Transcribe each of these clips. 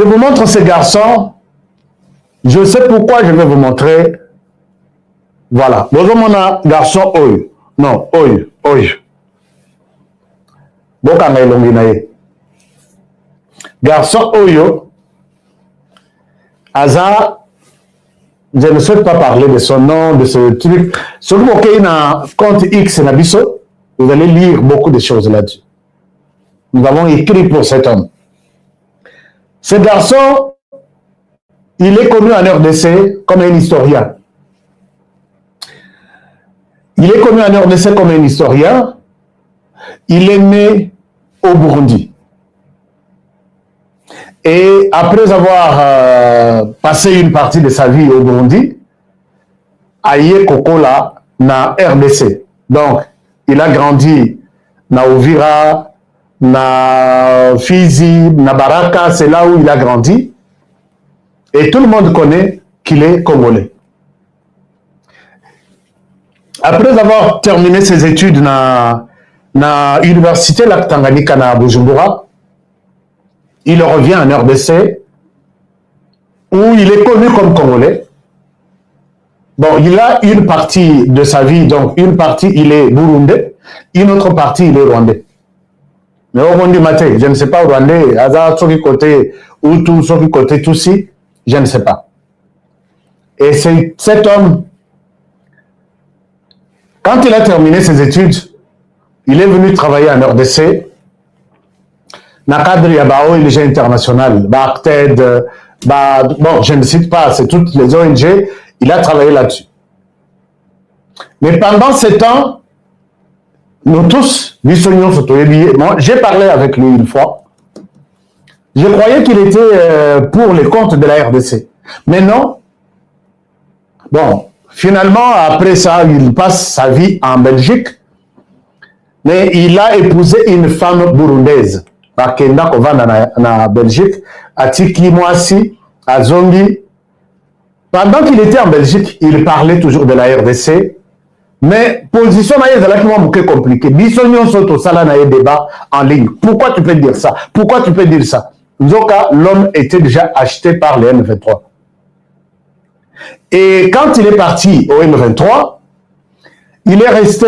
Je vous montre ces garçons. Je sais pourquoi je vais vous montrer. Voilà. Bonjour mon garçon Oyo. Non, Oyo. Garçon Oyo. Aza. Je ne souhaite pas parler de son nom, de ce truc. Si vous avez un compte X Nabiso, vous allez lire beaucoup de choses là-dessus. Nous avons écrit pour cet homme. Ce garçon, il est connu en RDC comme un historien. Il est connu en RDC comme un historien. Il est né au Burundi. Et après avoir passé une partie de sa vie au Burundi, Aye Kokola na RDC. Donc, il a grandi na Uvira, na Fizi, na Baraka, c'est là où il a grandi. Et tout le monde connaît qu'il est congolais. Après avoir terminé ses études na l'université Tanganyika na Bujumbura, il revient en RDC où il est connu comme congolais. Bon, il a une partie de sa vie, donc une partie il est burundais, une autre partie il est rwandais. Mais au Rwanda, je ne sais pas, Rwandais, Aza, sur côté Hutu, sur côté Tutsi, je ne sais pas. Et c'est cet homme, quand il a terminé ses études, il est venu travailler en RDC, dans le cadre de l'ONG internationale, ACTED, bon, je ne cite pas, c'est toutes les ONG, il a travaillé là-dessus. Mais pendant ce temps, nous tous, j'ai parlé avec lui une fois. Je croyais qu'il était pour les comptes de la RDC. Mais non. Bon, finalement, après ça, il passe sa vie en Belgique. Mais il a épousé une femme burundaise. Bakenda Kovana na Belgique. Atiki Mwasi, à Zongi. Pendant qu'il était en Belgique, il parlait toujours de la RDC. Mais position est compliquée. Bisognon soto sala na débat en ligne. Pourquoi tu peux dire ça? Pourquoi tu peux dire ça? Zoka, l'homme était déjà acheté par les M23. Et quand il est parti au M23, il est resté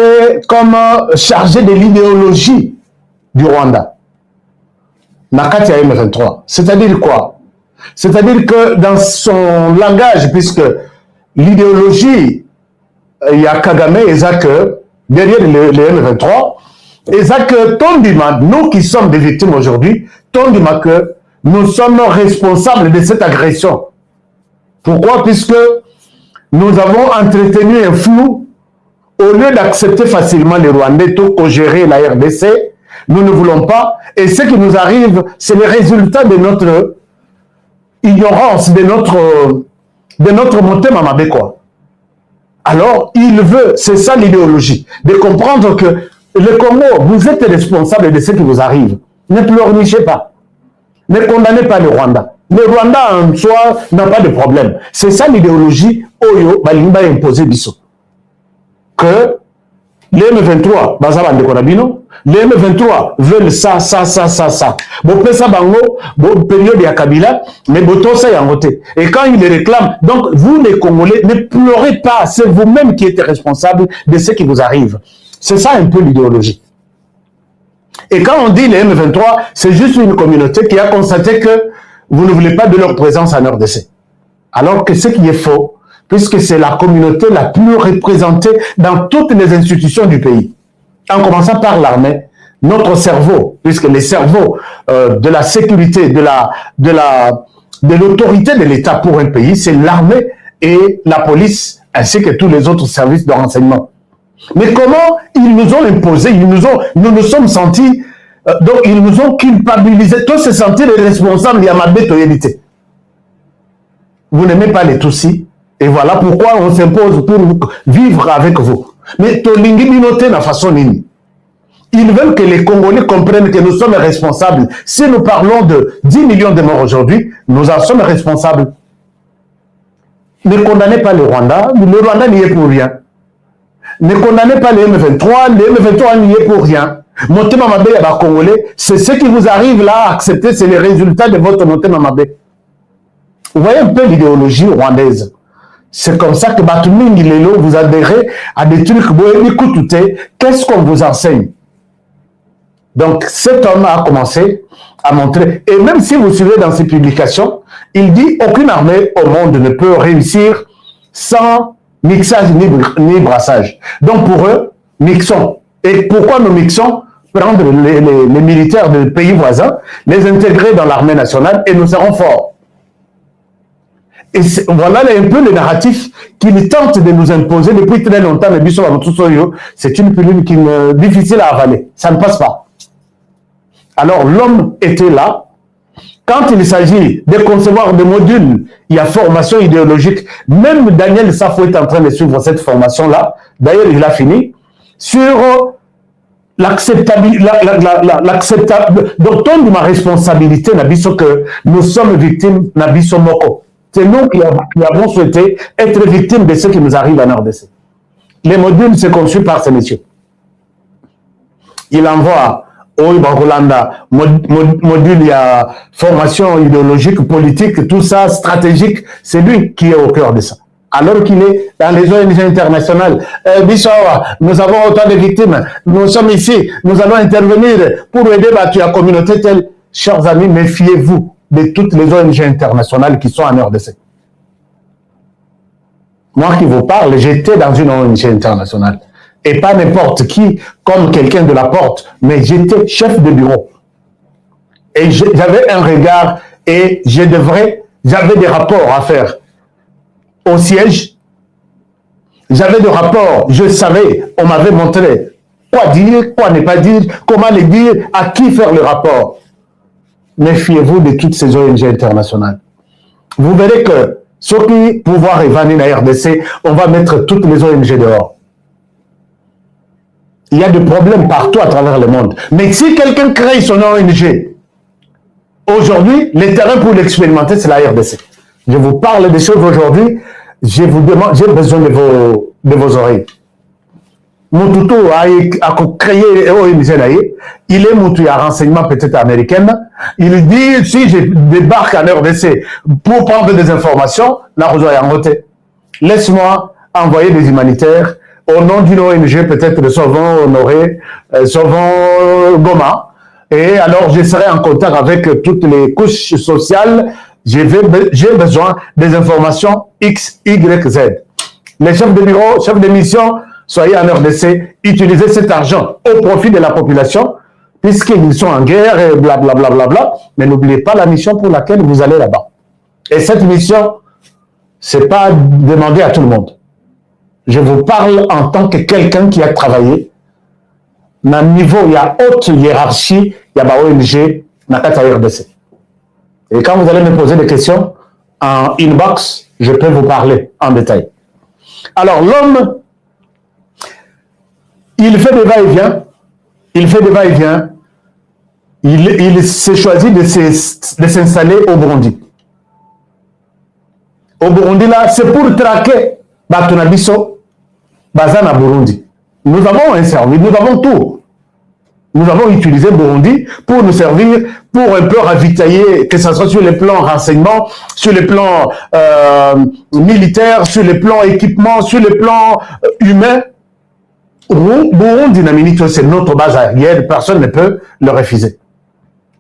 comme chargé de l'idéologie du Rwanda. Nakati à M23. C'est-à-dire quoi? C'est-à-dire que dans son langage, puisque l'idéologie, il y a Kagame et que derrière les M23, et que Tondima, nous qui sommes des victimes aujourd'hui, Tondima que nous sommes responsables de cette agression. Pourquoi? Puisque nous avons entretenu un flou. Au lieu d'accepter facilement les Rwandais pour gérer la RDC, nous ne voulons pas. Et ce qui nous arrive, c'est le résultat de notre ignorance, de notre montée mamabé, quoi. Alors, il veut, c'est ça l'idéologie, de comprendre que le Congo, vous êtes responsable de ce qui vous arrive. Ne pleurnichez pas. Ne condamnez pas le Rwanda. Le Rwanda en soi n'a pas de problème. C'est ça l'idéologie Oyo Balimba imposé biso. Que les M23, les M23 veulent ça. Bon, ça bango, bon, période de Kabila, mais bon, ça y a voté. Et quand ils les réclament, donc vous les Congolais, ne pleurez pas, c'est vous-même qui êtes responsable de ce qui vous arrive. C'est ça un peu l'idéologie. Et quand on dit les M23, c'est juste une communauté qui a constaté que vous ne voulez pas de leur présence en RDC. Alors que ce qui est faux, puisque c'est la communauté la plus représentée dans toutes les institutions du pays. En commençant par l'armée, notre cerveau, puisque les cerveaux de la sécurité, de l'autorité de l'État pour un pays, c'est l'armée et la police, ainsi que tous les autres services de renseignement. Mais comment ils nous ont imposé, nous nous sommes sentis, donc ils nous ont culpabilisés, tous se sentir les responsables de Yamabé Toyedité. Vous n'aimez pas les Tutsis, et voilà pourquoi on s'impose pour vivre avec vous. Mais Tolingi Binote na façon nini. Ils veulent que les Congolais comprennent que nous sommes responsables. Si nous parlons de 10 millions de morts aujourd'hui, nous en sommes responsables. Ne condamnez pas le Rwanda n'y est pour rien. Ne condamnez pas les M23 n'y est pour rien. Montée Mamabé Congolais, c'est ce qui vous arrive là à accepter, c'est les résultats de votre Montée Mamabé. Vous voyez un peu l'idéologie rwandaise. C'est comme ça que Batumingi Lelo, vous adhérez à des trucs. Qu'est-ce qu'on vous enseigne? Donc cet homme a commencé à montrer, et même si vous suivez dans ses publications, il dit aucune armée au monde ne peut réussir sans mixage ni brassage. Donc pour eux, mixons. Et pourquoi nous mixons? Prendre les militaires des pays voisins, les intégrer dans l'armée nationale et nous serons forts. Et voilà un peu le narratif qu'il tente de nous imposer depuis très longtemps. C'est une pilule qui est difficile à avaler. Ça ne passe pas. Alors l'homme était là. Quand il s'agit de concevoir des modules, il y a formation idéologique. Même Daniel Safo est en train de suivre cette formation-là. D'ailleurs, il a fini. Sur l'acceptabilité, d'autant de ma responsabilité, que nous sommes victimes d'Abisso Moko. C'est nous qui avons souhaité être victimes de ce qui nous arrive en RDC. Les modules, c'est conçu par ces messieurs. Il envoie au Rolanda, module, il y a formation idéologique, politique, tout ça, stratégique. C'est lui qui est au cœur de ça. Alors qu'il est dans les ONG internationales. Nous avons autant de victimes. Nous sommes ici. Nous allons intervenir pour aider la communauté telle. Chers amis, méfiez-vous de toutes les ONG internationales qui sont en RDC. Moi qui vous parle, j'étais dans une ONG internationale. Et pas n'importe qui, comme quelqu'un de la porte, mais j'étais chef de bureau. Et j'avais un regard et j'avais des rapports à faire au siège. J'avais des rapports, je savais, on m'avait montré quoi dire, quoi ne pas dire, comment le dire, à qui faire le rapport. Méfiez-vous de toutes ces ONG internationales. Vous verrez que ce qui pouvoir évanouir la RDC, on va mettre toutes les ONG dehors. Il y a des problèmes partout à travers le monde. Mais si quelqu'un crée son ONG, aujourd'hui, le terrain pour l'expérimenter, c'est la RDC. Je vous parle des choses aujourd'hui, je vous demande, j'ai besoin de vos oreilles. Moutoutou a créé ONG, il est Moutou à renseignement peut-être américain. Il dit, si je débarque en RDC pour prendre des informations, laisse-moi envoyer des humanitaires au nom d'une ONG, peut-être de Sauvant Honoré, Sauvant Goma. Et alors, je serai en contact avec toutes les couches sociales. J'ai besoin des informations X, Y, Z. Les chefs de bureau, chefs de mission, soyez en RDC, utilisez cet argent au profit de la population, puisqu'ils sont en guerre et blablabla. Bla, bla, bla, mais n'oubliez pas la mission pour laquelle vous allez là-bas. Et cette mission, c'est pas demandé à tout le monde. Je vous parle en tant que quelqu'un qui a travaillé. Dans le niveau, il y a haute hiérarchie, il y a ma ONG, Nakata RDC. Et quand vous allez me poser des questions, en inbox, je peux vous parler en détail. Alors, l'homme, il fait des va-et-vient, il s'est choisi de s'installer au Burundi. Au Burundi, là, c'est pour traquer Batunabiso, Bazana Burundi. Nous avons un service, nous avons tout. Nous avons utilisé Burundi pour nous servir, pour un peu ravitailler, que ce soit sur le plan renseignement, sur le plan militaire, sur le plan équipement, sur le plan humain. Burundi, c'est notre base aérienne, personne ne peut le refuser.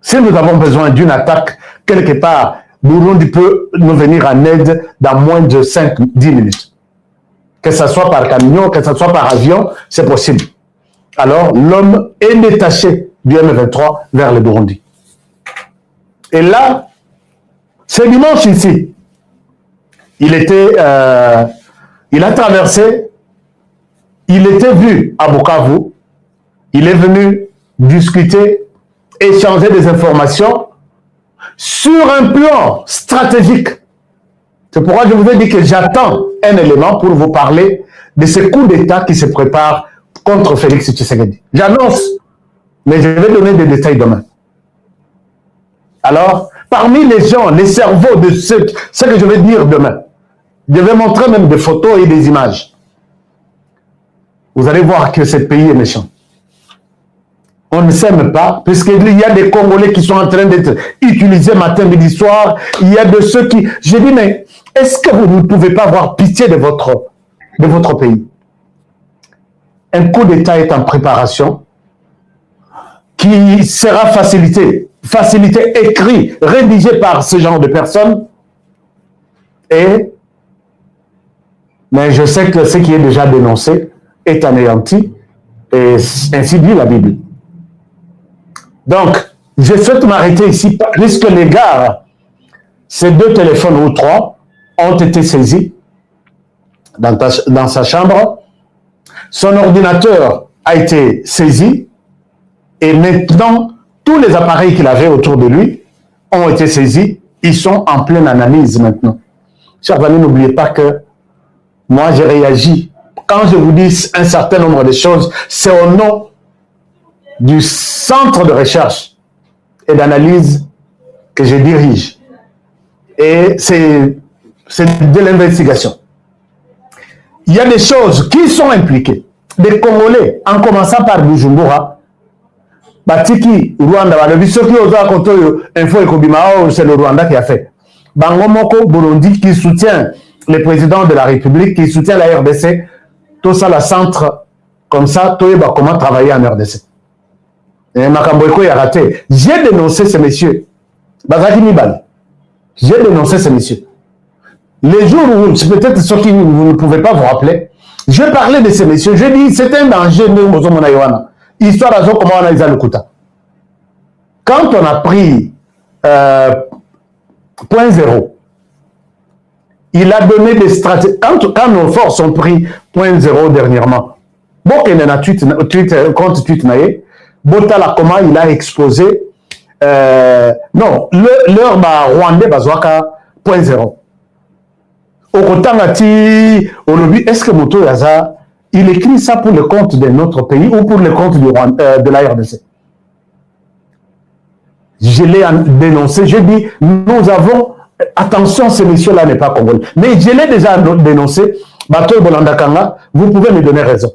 Si nous avons besoin d'une attaque, quelque part, Burundi peut nous venir en aide dans moins de 5-10 minutes. Que ce soit par camion, que ce soit par avion, c'est possible. Alors, l'homme est détaché du M23 vers le Burundi. Et là, c'est dimanche ici. Il a traversé, il était vu à Bukavu, il est venu discuter, échanger des informations sur un plan stratégique. C'est pourquoi je vous ai dit que j'attends un élément pour vous parler de ce coup d'État qui se prépare contre Félix Tshisekedi. J'annonce, mais je vais donner des détails demain. Alors, parmi les gens, les cerveaux de ce que je vais dire demain, je vais montrer même des photos et des images. Vous allez voir que ce pays est méchant. On ne s'aime pas, puisqu'il y a des Congolais qui sont en train d'être utilisés matin, midi, soir. Il y a de ceux qui... Je dis, mais est-ce que vous ne pouvez pas avoir pitié de votre pays? Un coup d'État est en préparation qui sera facilité, écrit, rédigé par ce genre de personnes. Mais je sais que ce qui est déjà dénoncé est anéanti, et ainsi dit la Bible. Donc, je souhaite m'arrêter ici, puisque les gars, ces 2 téléphones ou 3 ont été saisis dans sa chambre. Son ordinateur a été saisi, et maintenant, tous les appareils qu'il avait autour de lui ont été saisis. Ils sont en pleine analyse maintenant. Chers amis, n'oubliez pas que moi, j'ai réagi. Quand je vous dis un certain nombre de choses, c'est au nom du centre de recherche et d'analyse que je dirige. Et c'est de l'investigation. Il y a des choses qui sont impliquées. Des Congolais, en commençant par Bujumbura, Batiki, Rwanda, info et c'est le Rwanda qui a fait. Bangomoko, Burundi, qui soutient le président de la République, qui soutient la RDC, tout ça, la centre, comme ça, tout va comment travailler en RDC. Et Makamboyko a raté. J'ai dénoncé ces messieurs. Bazaki Nibal. J'ai dénoncé ces messieurs. Les jours où, peut-être ceux qui vous ne pouvez pas vous rappeler, je parlais de ces messieurs. Je dis, c'est un danger, histoire de comment on a eu le Kouta. Quand on a pris point zéro, il a donné des stratégies. Quand nos forces ont pris point zéro dernièrement, contre Tweetnaye, Botala comment il a exposé non, leur Rwandais bazwaka point zéro. Au Kotangati, au lobby, est-ce que Moto Yaza, il écrit ça pour le compte de notre pays ou pour le compte de la RDC? Je l'ai dénoncé, j'ai dit, nous avons, attention, ce monsieur-là n'est pas congolais. Mais je l'ai déjà dénoncé, Bato Bolandakanga, vous pouvez me donner raison.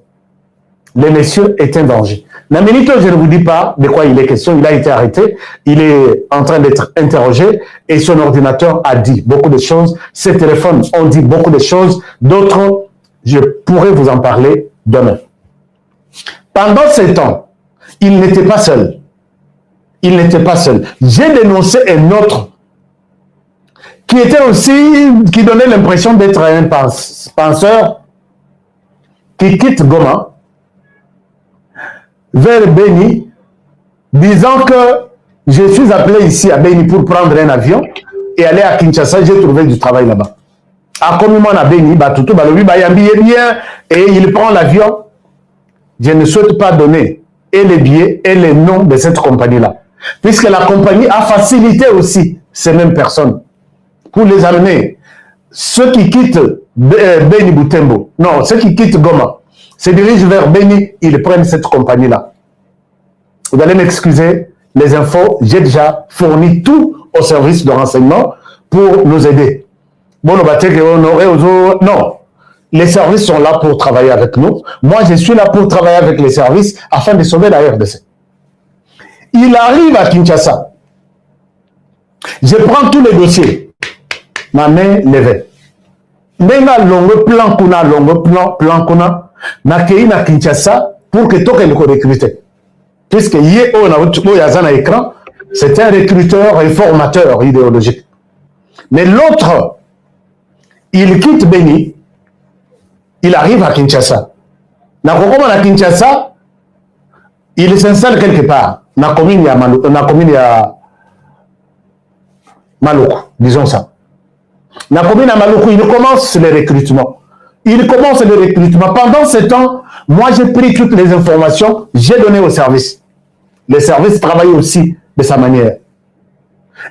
Le monsieur est un danger. Namelito, je ne vous dis pas de quoi il est question, il a été arrêté, il est en train d'être interrogé et son ordinateur a dit beaucoup de choses, ses téléphones ont dit beaucoup de choses, d'autres, je pourrais vous en parler demain. Pendant ce temps, il n'était pas seul. Il n'était pas seul. J'ai dénoncé un autre qui était aussi, qui donnait l'impression d'être un penseur qui quitte Goma vers Beni, disant que je suis appelé ici à Beni pour prendre un avion et aller à Kinshasa, j'ai trouvé du travail là-bas. À Komimon à Beni, Batutu, Balobi, Bayambi est bien, et il prend l'avion. Je ne souhaite pas donner et les billets et les noms de cette compagnie-là. Puisque la compagnie a facilité aussi ces mêmes personnes pour les amener. Ceux qui quittent Beni Butembo, non, ceux qui quittent Goma, se dirigent vers Beni, ils prennent cette compagnie-là. Vous allez m'excuser, les infos, j'ai déjà fourni tout au service de renseignement pour nous aider. Bon, non, les services sont là pour travailler avec nous. Moi, je suis là pour travailler avec les services afin de sauver la RDC. Il arrive à Kinshasa. Je prends tous les dossiers. Ma main levée. Nenga longue plan kuna. Na Kinshasa pour que tout le monde recrute. Puisque hier, on a un écran, c'est un recruteur et formateur idéologique. Mais l'autre, il quitte Beni, il arrive à Kinshasa. À Kinshasa, il s'installe quelque part. Na commune ya Maluku, disons ça. Na commune ya Maluku, il commence le recrutement. Pendant ce temps, moi j'ai pris toutes les informations, j'ai donné au service. Les services travaillent aussi de sa manière.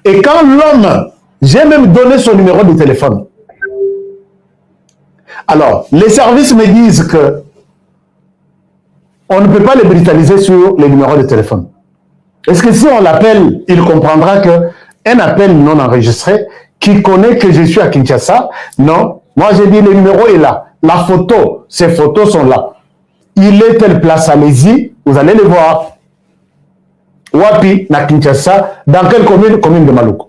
Et quand l'homme, j'ai même donné son numéro de téléphone. Alors, les services me disent que on ne peut pas les brutaliser sur les numéros de téléphone. Est-ce que si on l'appelle, il comprendra qu'un appel non enregistré, qui connaît que je suis à Kinshasa, non. Moi, j'ai dit, le numéro est là. La photo, ces photos sont là. Il est telle place, allez-y, vous allez les voir. Wapi, na Kinshasa, dans quelle commune? Commune de Maluku.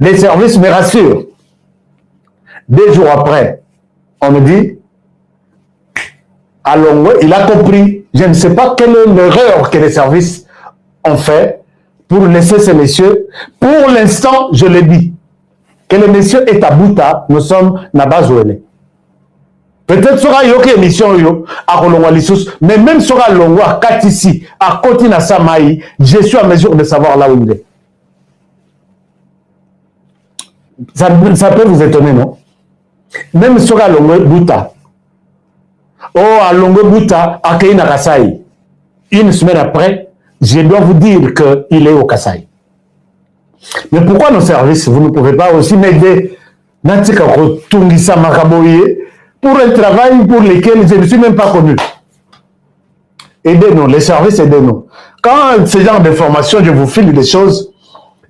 Les services me rassurent. 2 jours après, on me dit, Alongo, il a compris. Je ne sais pas quelle est l'erreur que les services ont fait pour laisser ces messieurs. Pour l'instant, je le dis, que le monsieur est à Bouta, nous sommes à Bazouélé. Peut-être sera yo que émission yo à Rolongwa Lissous, mais même sera Longwa Katisi, à côté de Samaï, je suis à mesure de savoir là où il est. Ça peut vous étonner, non? Même sera Longwa Bouta. Oh, à Longwa Bouta, à Keina Kasai. Une semaine après, je dois vous dire qu'il est au Kasai. Mais pourquoi nos services, vous ne pouvez pas aussi m'aider Natika Rotungisa Makaboye pour un travail pour lequel je ne suis même pas connu. Aidez-nous, les services, aidez-nous. Quand ce genre d'informations, je vous file des choses,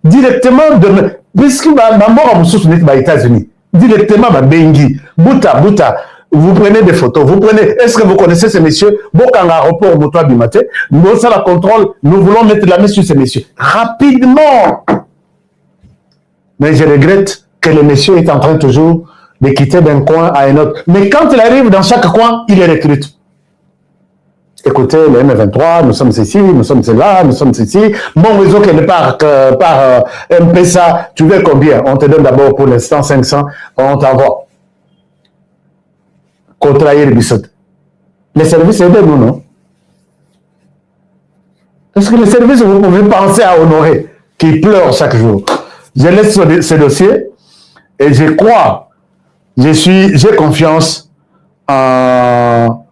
directement, puisque aux États-Unis, directement, Bengi, Bouta, vous prenez des photos, vous prenez, est-ce que vous connaissez ces messieurs? Bokanga aéroport, Motoa Bimate, nous ça la contrôle, nous voulons mettre la main sur ces messieurs. Rapidement! Mais je regrette que le monsieur est en train toujours de quitter d'un coin à un autre. Mais quand il arrive dans chaque coin, il les recrute. Écoutez, le M23, nous sommes ici, nous sommes là, nous sommes ici. Mon réseau qui est par M-Pesa, tu veux combien? On te donne d'abord pour l'instant 500, on t'envoie. Contraire Bissot. Les services aident-nous, non? Est-ce que les services, vous pouvez penser à honorer, qui pleurent chaque jour? Je laisse ce dossier et je crois, j'ai confiance en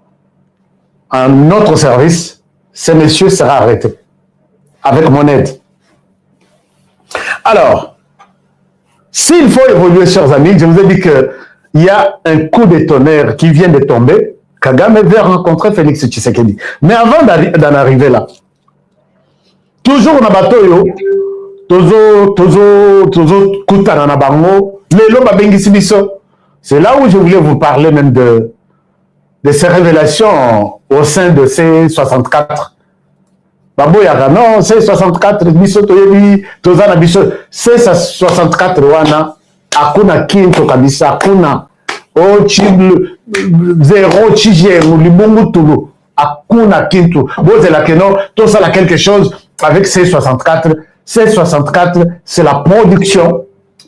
notre service. Ce monsieur sera arrêté avec mon aide. Alors, s'il faut évoluer, chers amis, je vous ai dit qu'il y a un coup de tonnerre qui vient de tomber. Kagame veut rencontrer Félix Tshisekedi. Mais avant d'en arriver là, toujours on a bateau, Tozo Kutana na bango, lelo babengisi biso. C'est là où je voulais vous parler même de ces révélations au sein de ces 64. Babo yaka non, ces 64 biso toyebi tozana biso, ces 64 wana akuna kinto kabisa, akuna o chible zéro chije libungu tulu, akuna kinto. Bozela keno, tout ça là quelque chose avec ces 64. Ces 64, c'est la production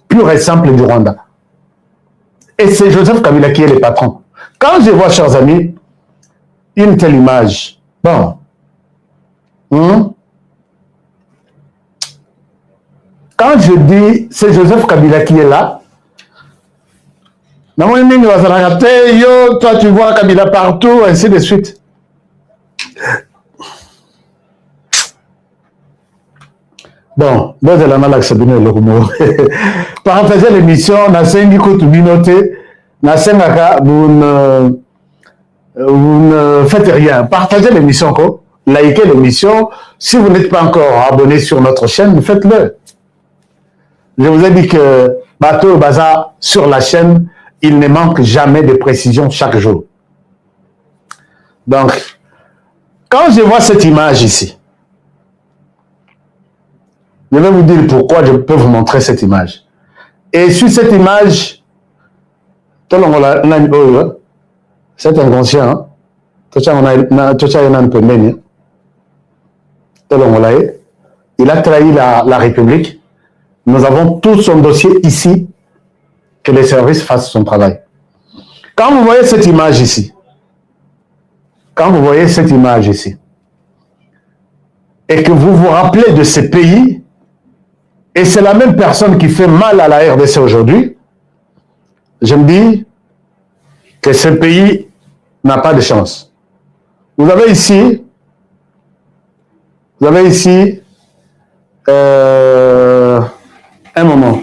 pure et simple du Rwanda. Et c'est Joseph Kabila qui est le patron. Quand je vois, chers amis, une telle image, bon, quand je dis c'est Joseph Kabila qui est là, toi tu vois Kabila partout, ainsi de suite. Bon, partagez l'émission, vous ne faites rien. Partagez l'émission, likez l'émission. Si vous n'êtes pas encore abonné sur notre chaîne, faites-le. Je vous ai dit que Bateau Baza sur la chaîne, il ne manque jamais de précision chaque jour. Donc, quand je vois cette image ici, je vais vous dire pourquoi je peux vous montrer cette image. Et sur cette image, c'est inconscient. Il a trahi la République. Nous avons tout son dossier ici, que les services fassent son travail. Quand vous voyez cette image ici, et que vous vous rappelez de ces pays, et c'est la même personne qui fait mal à la RDC aujourd'hui, je me dis que ce pays n'a pas de chance. Vous avez ici un moment.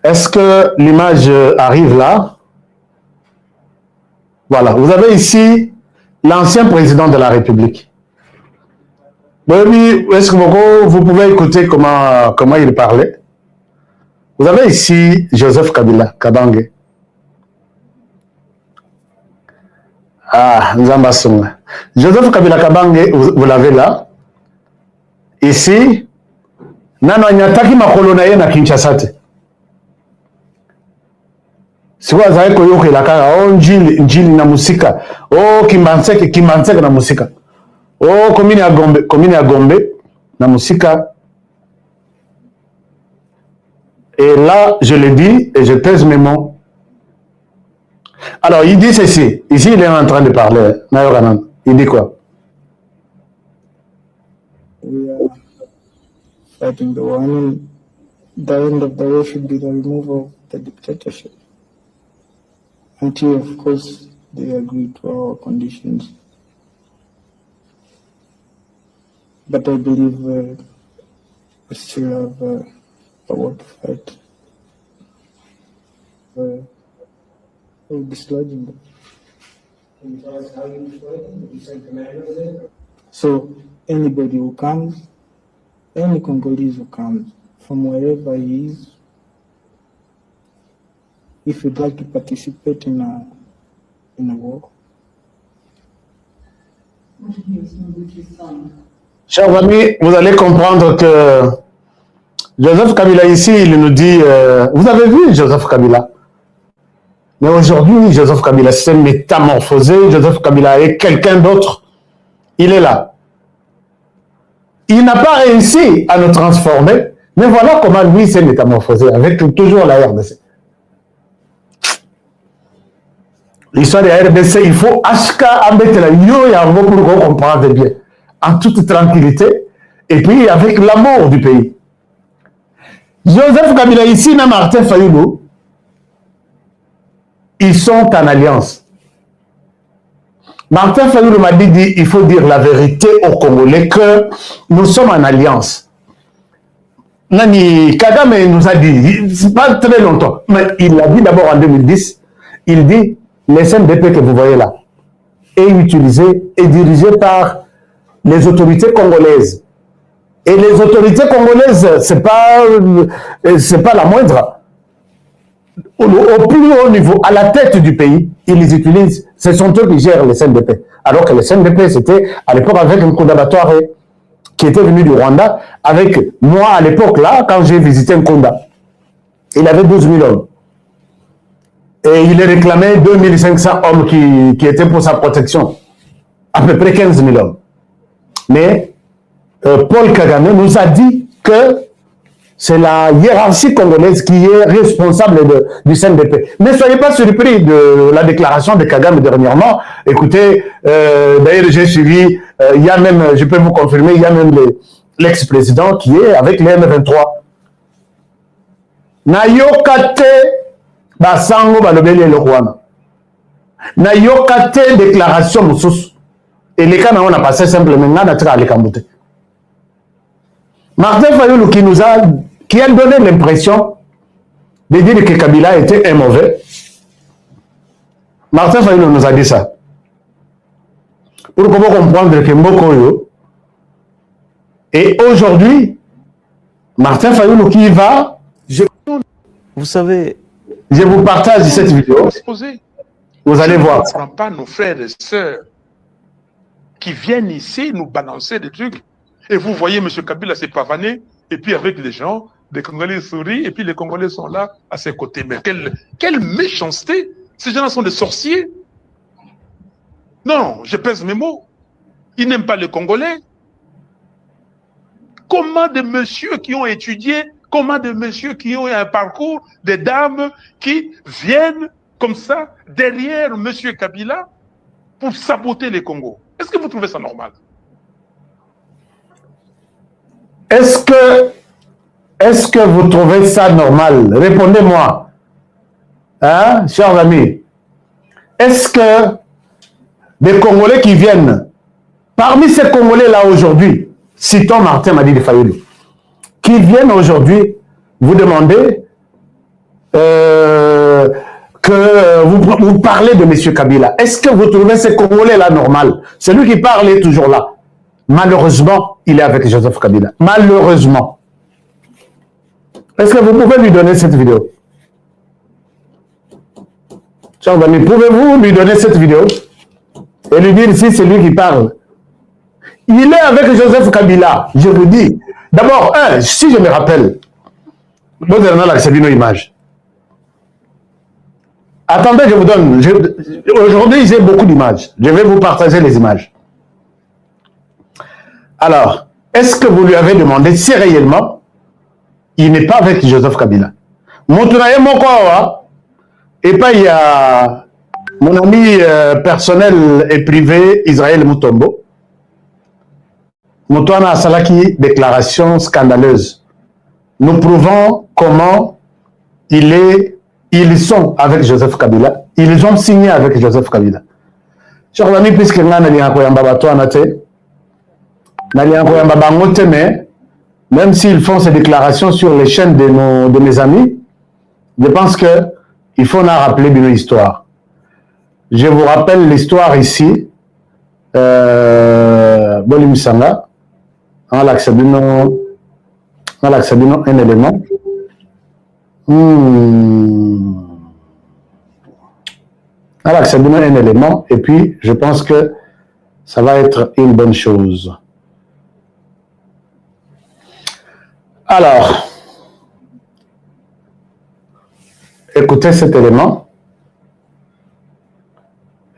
Est-ce que l'image arrive là? Voilà, vous avez ici l'ancien président de la République. Oui, est-ce que vous pouvez écouter comment il parlait? Vous avez ici Joseph Kabila Kabange. Ah, Nzambasonga. Joseph Kabila Kabange, vous l'avez là. ici, nano nyataki makolo na ye na Kinshasa te. Siwa zae koyoke la kaka, oh njili na musika, oh kimbanseke na musika, oh komini ya Gombe na musika. Et là, je le dis et je pèse mes mots. Alors, il dit ceci. Ici, il est en train de parler. Il dit quoi? We are fighting the war. I mean, the end of the war should be the removal of the dictatorship. Until, of course, they agree to our conditions. But I believe we still have a war to fight. We're dislodging them. Can you tell us how you destroy them? You send commandos in? So anybody who comes, any Congolese who comes, from wherever he is, if you'd like to participate in a war. Chers amis, vous allez comprendre que Joseph Kabila ici, il nous dit, vous avez vu Joseph Kabila? Mais aujourd'hui, Joseph Kabila s'est métamorphosé, Joseph Kabila est quelqu'un d'autre. Il est là. Il n'a pas réussi à nous transformer, mais voilà comment lui s'est métamorphosé, avec toujours la RDC. L'histoire de la RDC, il faut pour comprendre bien, en toute tranquillité, et puis avec l'amour du pays. Joseph Kabila ici, et Martin Fayulu, ils sont en alliance. Martin Fayulu m'a dit, il faut dire la vérité aux Congolais que nous sommes en alliance. Nani Kagame nous a dit, c'est pas très longtemps, mais il l'a dit d'abord en 2010, il dit, les SNDP que vous voyez là, est utilisé et dirigé par les autorités congolaises. Et les autorités congolaises, c'est pas la moindre. Au plus haut niveau, à la tête du pays, ils les utilisent. Ce sont eux qui gèrent les CNDP. Alors que les CNDP, c'était à l'époque avec un Nkunda Batware qui était venu du Rwanda. Avec moi, à l'époque, là, quand j'ai visité Nkunda, il avait 12 000 hommes. Et il réclamait 2500 hommes qui étaient pour sa protection. À peu près 15 000 hommes. Mais Paul Kagame nous a dit que c'est la hiérarchie congolaise qui est responsable du CNDP. Ne soyez pas surpris de la déclaration de Kagame dernièrement. Écoutez, d'ailleurs j'ai suivi, il y a même, je peux vous confirmer, il y a même l'ex-président qui est avec les M23. Nayokate basango balobeli elokwana. Nayokate déclaration mususu. Et les cas on a passé simplement ngana tika alikamute. Martin Fayulu qui a donné l'impression de dire que Kabila était un mauvais. Martin Fayulu nous a dit ça. Pour comprendre que Mbokoyo. Et aujourd'hui, Martin Fayulu qui va... Vous savez... Je vous partage cette vidéo. Vous allez voir. On ne prend pas nos frères et sœurs qui viennent ici nous balancer des trucs. Et vous voyez, M. Kabila s'est pavané, et puis avec les gens, les Congolais sourient, et puis les Congolais sont là, à ses côtés. Mais quelle méchanceté! Ces gens-là sont des sorciers. Non, je pèse mes mots. Ils n'aiment pas les Congolais. Comment des messieurs qui ont étudié, comment des messieurs qui ont un parcours, des dames qui viennent comme ça, derrière M. Kabila, pour saboter les Congos? Est-ce que vous trouvez ça normal? Est-ce que vous trouvez ça normal? Répondez-moi. Hein, chers amis. Est-ce que des Congolais qui viennent, parmi ces Congolais-là aujourd'hui, citons Martin Madidi Fayulu, qui viennent aujourd'hui vous demander que vous parlez de M. Kabila. Est-ce que vous trouvez ces Congolais-là normal? Celui qui parle est toujours là. Malheureusement, il est avec Joseph Kabila. Malheureusement. Est-ce que vous pouvez lui donner cette vidéo? Chers amis, pouvez-vous lui donner cette vidéo et lui dire si c'est lui qui parle? Il est avec Joseph Kabila, je vous dis. D'abord, si je me rappelle, vous avez la image. Attendez, je vous donne. Aujourd'hui, j'ai beaucoup d'images. Je vais vous partager les images. Alors, est-ce que vous lui avez demandé si réellement il n'est pas avec Joseph Kabila? Et pas il y a mon ami personnel et privé Israël Mutombo. Moutouana Salaki, déclaration scandaleuse. Nous prouvons comment ils sont avec Joseph Kabila. Ils ont signé avec Joseph Kabila. Chers amis, puisque nous même s'ils font ces déclarations sur les chaînes de mes amis, je pense qu'il faut en rappeler une histoire. Je vous rappelle l'histoire ici. Bolim Sanga. On a accès un élément. On a accès un élément et puis je pense que ça va être une bonne chose. Alors, écoutez cet élément.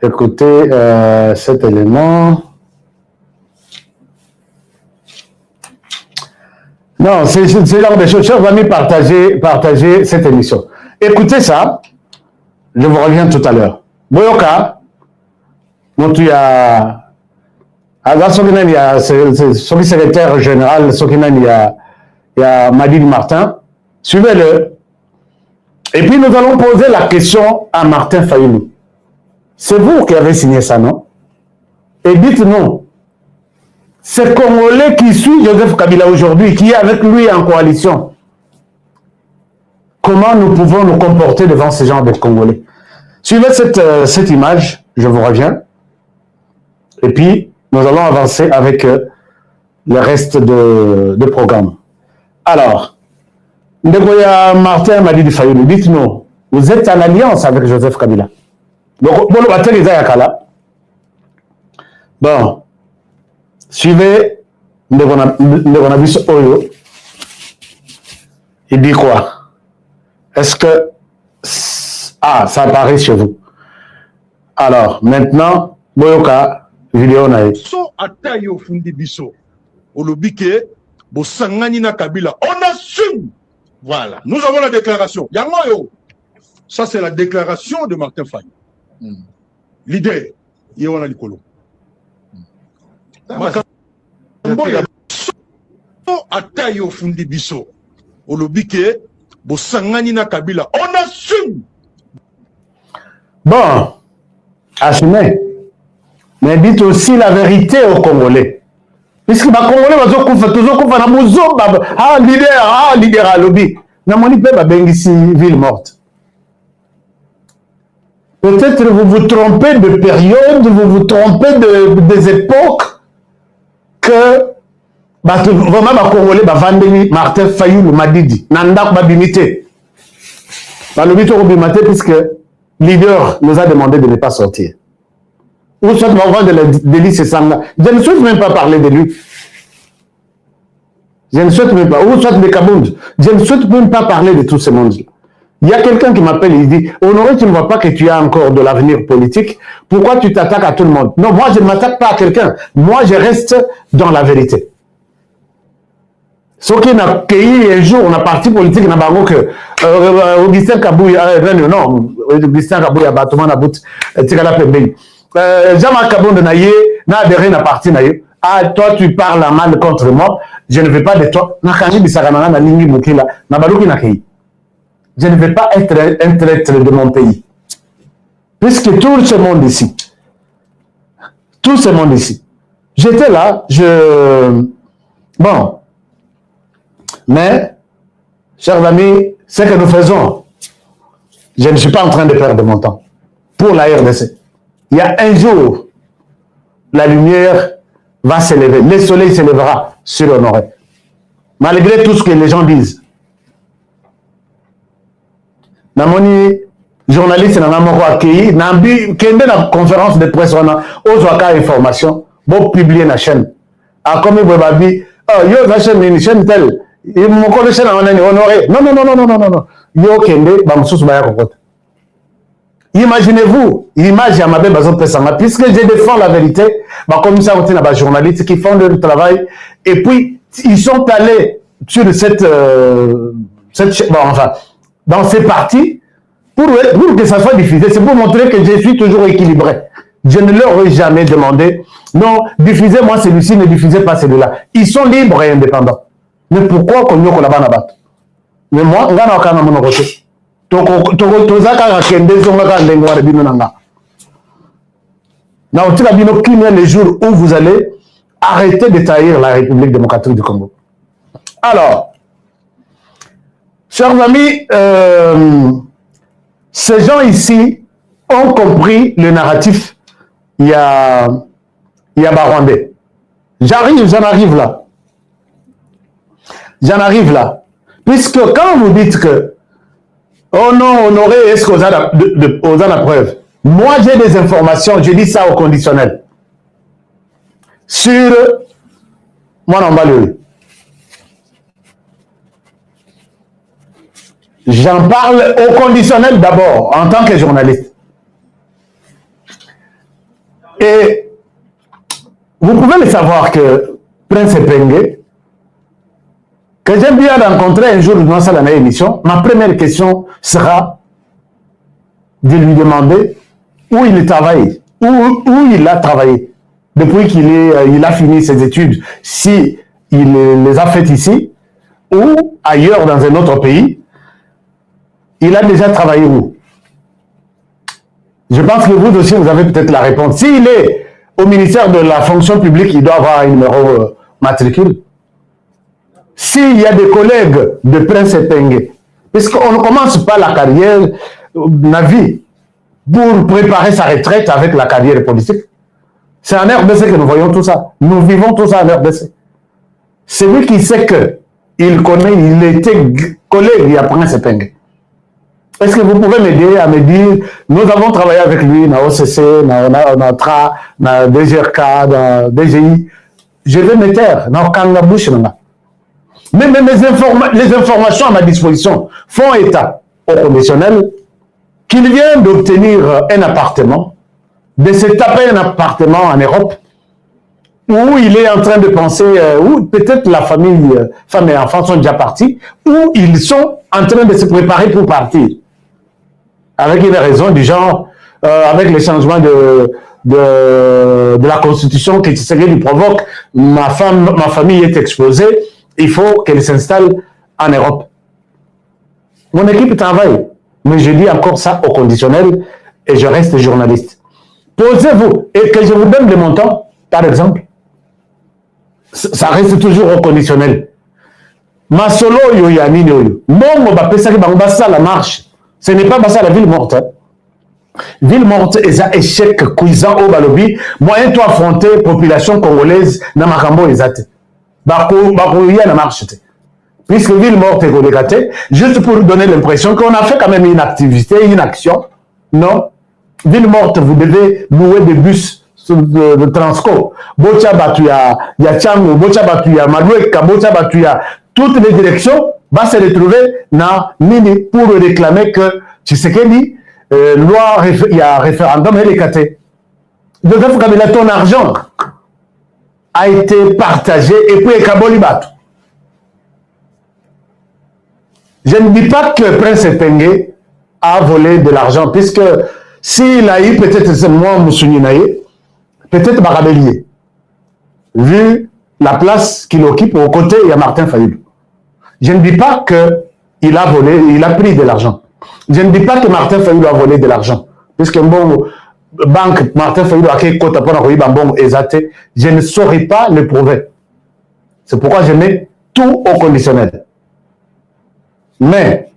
Écoutez cet élément. Non, c'est genre de choses. Chers amis, partagez cette émission. Écoutez ça. Je vous reviens tout à l'heure. Boyoka, il y a son secrétaire général, il y a Madine Martin. Suivez-le. Et puis nous allons poser la question à Martin Fayoulou. C'est vous qui avez signé ça, non? Et dites-nous, ce Congolais qui suit Joseph Kabila aujourd'hui, qui est avec lui en coalition, comment nous pouvons nous comporter devant ce genre de Congolais? Suivez cette image, je vous reviens. Et puis, nous allons avancer avec le reste de programme. Alors, Ndegoya Martin m'a dit du Fayoulou, dites-nous, vous êtes en alliance avec Joseph Kabila. Bon, suivez Ndegonavis Oyo. Il dit quoi? Est-ce que... Ah, ça apparaît chez vous. Alors, maintenant, Boyoka, vidéo naïe. So atayo fundi biso. Olobike, bo sangani na Kabila. On assume. Voilà. Nous avons la déclaration. Yangoyo. Ça, c'est la déclaration de Martin Faye. L'idée, Yéwana Likolo. So atayo fundi biso. Olobike, bo sangani na Kabila. On assume. Bon, assumez. Mais dites aussi la vérité aux Congolais. Puisque les Congolais vont toujours faire leader à lobby. Namoni pe ba bengisi ville morte. Peut-être vous vous trompez de période, vous vous trompez des époques que vraiment les Congolais va vendre Martin Fayoulou Madidi. Nanda ba bimité. Ba lobby to bimité puisque leader nous a demandé de ne pas sortir. Ou soit de l'Élysée Sanga. Je ne souhaite même pas parler de lui. Je ne souhaite même pas. Ou soit de Kabound. Je ne souhaite même pas parler de tout ce monde-là. Il y a quelqu'un qui m'appelle, il dit, Honoré, tu ne vois pas que tu as encore de l'avenir politique. Pourquoi tu t'attaques à tout le monde? Non, moi, je ne m'attaque pas à quelqu'un. Moi, je reste dans la vérité. Ce qui n'a qu'un jour, on a parti politique, on a barré que Augustin Kabouya, non, Augustin Kabouya, Batouman About, Tigala Pebei. Jean-Marc Kabound Naye, n'a adhéré à parti Naye. Ah, toi, tu parles mal contre moi, je ne veux pas de toi. Je ne veux pas être un traître de mon pays. Puisque tout ce monde ici, j'étais là, bon, mais, chers amis, ce que nous faisons, je ne suis pas en train de perdre mon temps pour la RDC. Il y a un jour, la lumière va se lever, le soleil se lèvera sur Honoré. Malgré tout ce que les gens disent. Namoni, journaliste, Namoko Akei, Nambi, Kende, la conférence de presse, on a, Ozwaka information, bon, publier la chaîne. a comme Babi, yo la chaîne telle, il me connaît chaîne honoré. Non, non, non, non, non, non, non. Yo kende, bamsous baya kokota. Imaginez-vous, image à ma belle bazon pesama, puisque je défends la vérité, bah comme ça, on a des journalistes qui font leur travail, et puis ils sont allés sur cette bon, enfin, dans ces parties, pour que ça soit diffusé, c'est pour montrer que je suis toujours équilibré. Je ne leur ai jamais demandé, non, diffusez-moi celui-ci, ne diffusez pas celui-là. Ils sont libres et indépendants. Mais pourquoi qu'on y a là-bas là-bas? Mais moi, on a quand même mon côté. Les jours où vous allez arrêter de trahir la République démocratique du Congo. Alors, chers amis, ces gens ici ont compris le narratif. Il y a Barwandais. J'en arrive là. J'en arrive là. Puisque quand vous dites que oh non, Honoré, est-ce qu'on a la preuve? Moi, j'ai des informations, je dis ça au conditionnel. Sur moi, non, j'en parle au conditionnel d'abord, en tant que journaliste. Et vous pouvez le savoir que Prince Epenge, que j'aime bien rencontrer un jour dans sa émission, ma première question sera de lui demander où il travaille, où il a travaillé, depuis qu'il a fini ses études, si il les a faites ici, ou ailleurs dans un autre pays, il a déjà travaillé où? Je pense que vous aussi, vous avez peut-être la réponse. S'il est au ministère de la fonction publique, il doit avoir un numéro matricule. S'il y a des collègues de Prince Epenge, puisqu'on ne commence pas la carrière, la vie, pour préparer sa retraite avec la carrière politique. C'est en RDC que nous voyons tout ça. Nous vivons tout ça en RDC. Celui qui sait qu'il connaît, il était collègue à Prince Epenge. Est-ce que vous pouvez m'aider à me dire, nous avons travaillé avec lui dans OCC, dans NATRA, dans DGRK, dans DGI. Je vais me taire dans Kangabouche. Mais les informations à ma disposition font état au conditionnel qu'il vient d'obtenir un appartement, de se taper un appartement en Europe, où il est en train de penser, où peut-être la famille, femme et enfants sont déjà partis, où ils sont en train de se préparer pour partir. Avec une raison du genre, avec les changements de la Constitution qui lui provoque, ma famille est exposée, il faut qu'elle s'installe en Europe. Mon équipe travaille, mais je dis encore ça au conditionnel et je reste journaliste. Posez-vous et que je vous donne le montant, par exemple. Ça reste toujours au conditionnel. Ma solo yo ya nini yo. Mon ba pesa ki ba ça la marche. Ce n'est pas ça la ville morte. Hein. Ville morte est un échec cuisant au balobi. Moyen to affronter population congolaise na makambo ezate. Ba ya na marche. Puisque ville morte est collectée, juste pour donner l'impression qu'on a fait quand même une activité, une action. Non. Ville morte, vous devez louer des bus de Transco. Bocha Batuya, Yachango, Bocha Batuya, Madoueka, Bocha Batuya, toutes les directions vont se retrouver dans Mini pour réclamer que Tshisekedi, loi, il y a référendum, elle est catée. Joseph Kabila, ton argent a été partagé et puis Kaboli Batu. Je ne dis pas que Prince Epenge a volé de l'argent, puisque s'il a eu peut-être seulement Moussouninaye, peut-être Barabélier, vu la place qu'il occupe aux côtés, il y a Martin Fayulu. Je ne dis pas qu'il a volé, il a pris de l'argent. Je ne dis pas que Martin Fayulu a volé de l'argent, puisque bon, banque Martin Fayulu a créé côté pour bon exaté, je ne saurais pas le prouver. C'est pourquoi je mets tout au conditionnel. Mais,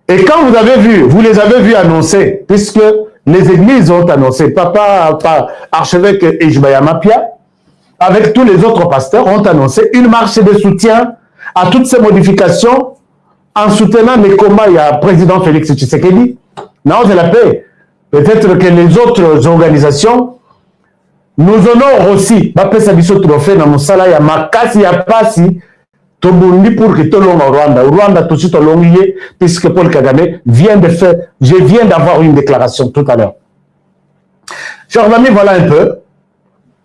et quand vous avez vu, vous les avez vus annoncer, puisque les églises ont annoncé, Papa archevêque Ejbaya Mapia, avec tous les autres pasteurs, ont annoncé une marche de soutien à toutes ces modifications en soutenant les combats. Il y a le président Félix Tshisekedi, non, de la paix. Peut-être que les autres organisations nous honore aussi bapesa biso trophée na mosala ya makasi ya pasi tobundi pour que tolonga Rwanda tout de suite tolongiye puisque Paul Kagame vient de faire, je viens d'avoir une déclaration tout à l'heure. Chers amis, voilà un peu.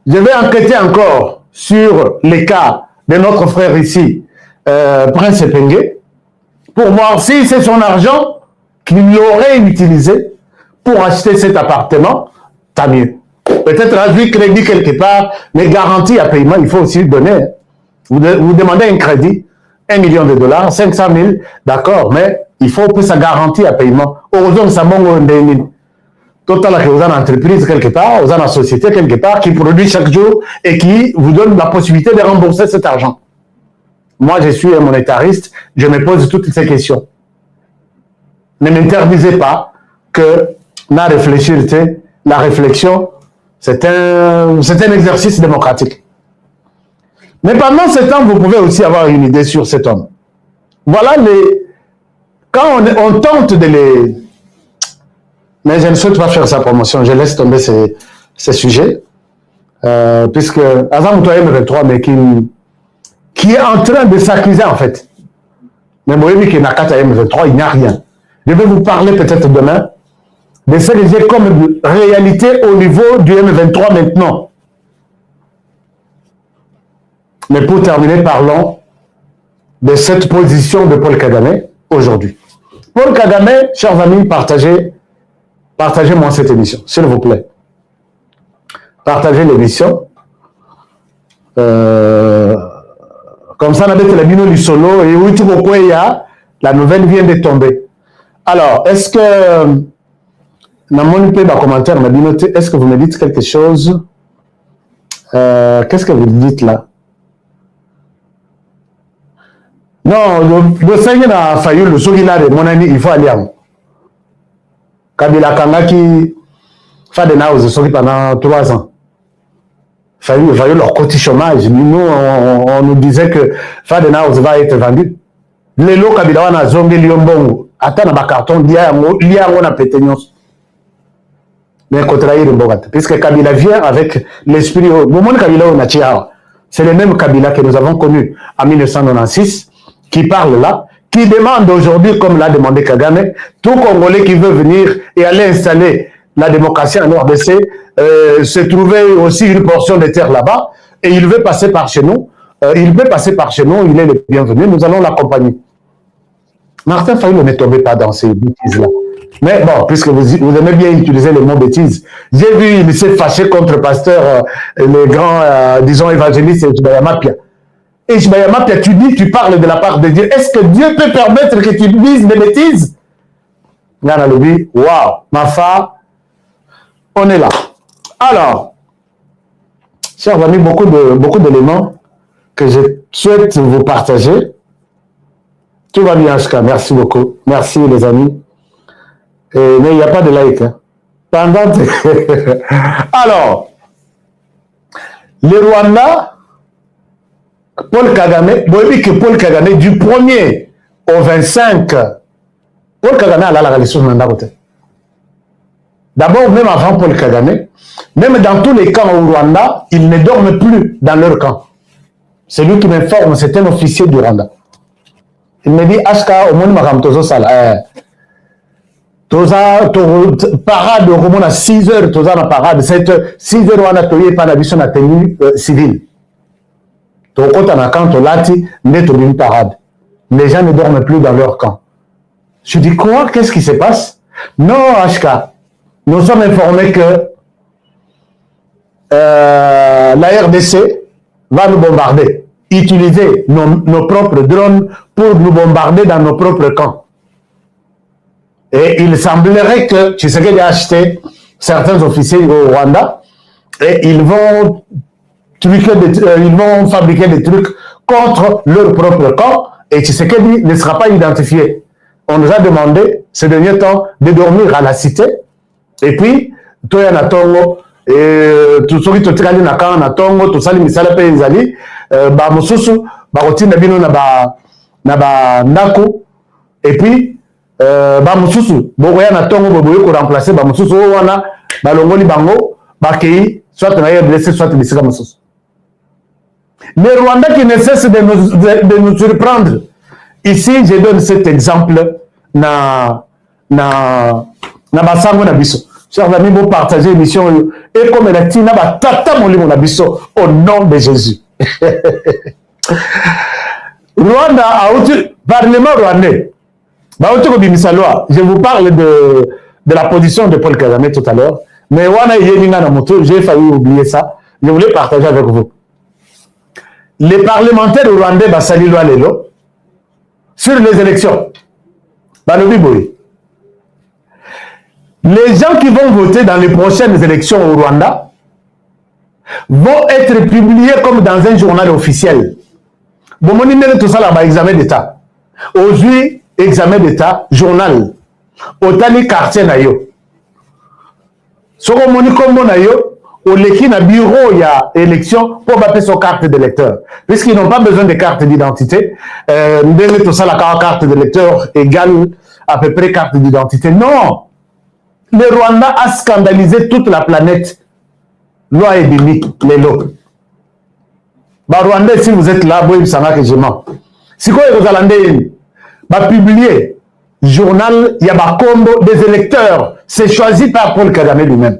Je vais enquêter encore sur les cas de notre frère ici, Prince Epenge, pour voir si c'est son argent qu'il aurait utilisé pour acheter cet appartement, tant mieux. Peut-être à lui crédit quelque part, mais garantie à paiement, il faut aussi donner. Vous demandez un crédit, $1 million, 500 000, d'accord, mais il faut que ça garantie à paiement. Heureusement, ça manque total que vous avez une entreprise quelque part, vous avez une société quelque part qui produit chaque jour et qui vous donne la possibilité de rembourser cet argent. Moi, je suis un monétariste, je me pose toutes ces questions. Ne m'interdisez pas que la réflexion, c'est un exercice démocratique. Mais pendant ce temps, vous pouvez aussi avoir une idée sur cet homme. Voilà quand on tente de les... Mais je ne souhaite pas faire sa promotion, je laisse tomber ces sujets. Puisque Azam M23, mais qui est en train de s'accuser en fait. Mais vous voyez qu'il n'a qu'à M23, il n'y a rien. Je vais vous parler peut-être demain de ce que j'ai comme réalité au niveau du M23 maintenant. Mais pour terminer, parlons de cette position de Paul Kagame aujourd'hui. Paul Kagame, chers amis, partagez-moi cette émission, s'il vous plaît. Partagez l'émission. Comme ça, on a dit la bino du solo et où la nouvelle vient de tomber. Alors, est-ce que dans mon commentaire, est-ce que vous me dites quelque chose? Qu'est-ce que vous dites là? Non, le Seigneur a failli le Sogilare, mon ami, il faut aller en Kabila Kangaki Fadenhouse pendant 3 ans. Il failli leur côté chômage. Nous, on nous disait que Fadenhouse va être vendu. Les lots Kabila wana zongi Lyombongo. Attends, na carton lia on a pété nyos. Mais contraire Mbogata. Puisque Kabila vient avec l'esprit. Moment Kabila on a tia. C'est le même Kabila que nous avons connu en 1996 qui parle là, qui demande aujourd'hui, comme l'a demandé Kagame, tout Congolais qui veut venir et aller installer la démocratie en RDC, se trouver aussi une portion de terre là-bas, et il veut passer par chez nous, il est le bienvenu, nous allons l'accompagner. Martin Fayulu ne tombez pas dans ces bêtises-là. Mais bon, puisque vous aimez bien utiliser le mot bêtises, j'ai vu, il s'est fâché contre le pasteur, le grand, disons, évangéliste Ishbayamapia. Et Ishbayamapia, tu parles de la part de Dieu. Est-ce que Dieu peut permettre que tu dises des bêtises? Gana Lobi, waouh, ma femme, on est là. Alors, chers amis, beaucoup d'éléments que je souhaite vous partager. Tout va bien, Ashka. Merci beaucoup. Merci, les amis. Mais il n'y a pas de like. Hein. Alors, le Rwanda, Paul Kagame, vous voyez que Paul Kagame, du 1er au 25, Paul Kagame a la réalisation de côté. D'abord, même avant Paul Kagame, même dans tous les camps au Rwanda, ils ne dorment plus dans leur camp. C'est lui qui m'informe, c'est un officier du Rwanda. Il me dit, Ashka, au monde, ma tozo sala. Toza, parade, au moment à 6 heures, toza na parade, 6 heures, on a toyé par la mission à tenue civile. Quand on a quand on l'a dit, net une parade. Les gens ne dorment plus dans leur camp. Je dis quoi? Qu'est-ce qui se passe? Non, Ashka. Nous sommes informés que la RDC va nous bombarder, utiliser nos propres drones pour nous bombarder dans nos propres camps. Et il semblerait que Tshisekedi a acheté certains officiers au Rwanda et ils vont fabriquer des trucs contre leur propre camp et Tshisekedi ne sera pas identifié. On nous a demandé ces derniers temps de dormir à la cité et puis toya na tongo et tout soki totikali na kanga na tongo tosali misala pe ezali ba mosusu ba kotinda bino na ba ndako et puis ba mosusu bokoya na tongo boboye ko remplacer ba mosusu wana balongoli bango bakei soit on a blessé, soit blessé comme ça. Les Rwandais qui ne cessent de nous surprendre. Ici, je donne cet exemple na basango na biso. Chers amis, vous partagez l'émission et comme elle a dit, na tata molimo na biso au nom de Jésus. Rwanda a outil parlement rwandais. Je vous parle de la position de Paul Kagame tout à l'heure, mais j'ai failli oublier ça. Je voulais partager avec vous. Les parlementaires rwandais basali loi lelo sur les élections. Les gens qui vont voter dans les prochaines élections au Rwanda vont être publiés comme dans un journal officiel. Bon, on tout ça là, examen d'État. Aujourd'hui, examen d'État, journal. Otali quartier na yo. Soko moni kombo na yo, au leki na bureau ya élection pour battre son carte d'électeur. Puisqu'ils n'ont pas besoin de carte d'identité. Tout ça la carte d'électeur égale à peu près carte d'identité. Non! Le Rwanda a scandalisé toute la planète. Loi et demi, les lots. Bah, Rwanda, si vous êtes là, vous savez que je mens. Si quoi vous allez publier journal, il y a combo des électeurs. C'est choisi par Paul Kagame lui-même.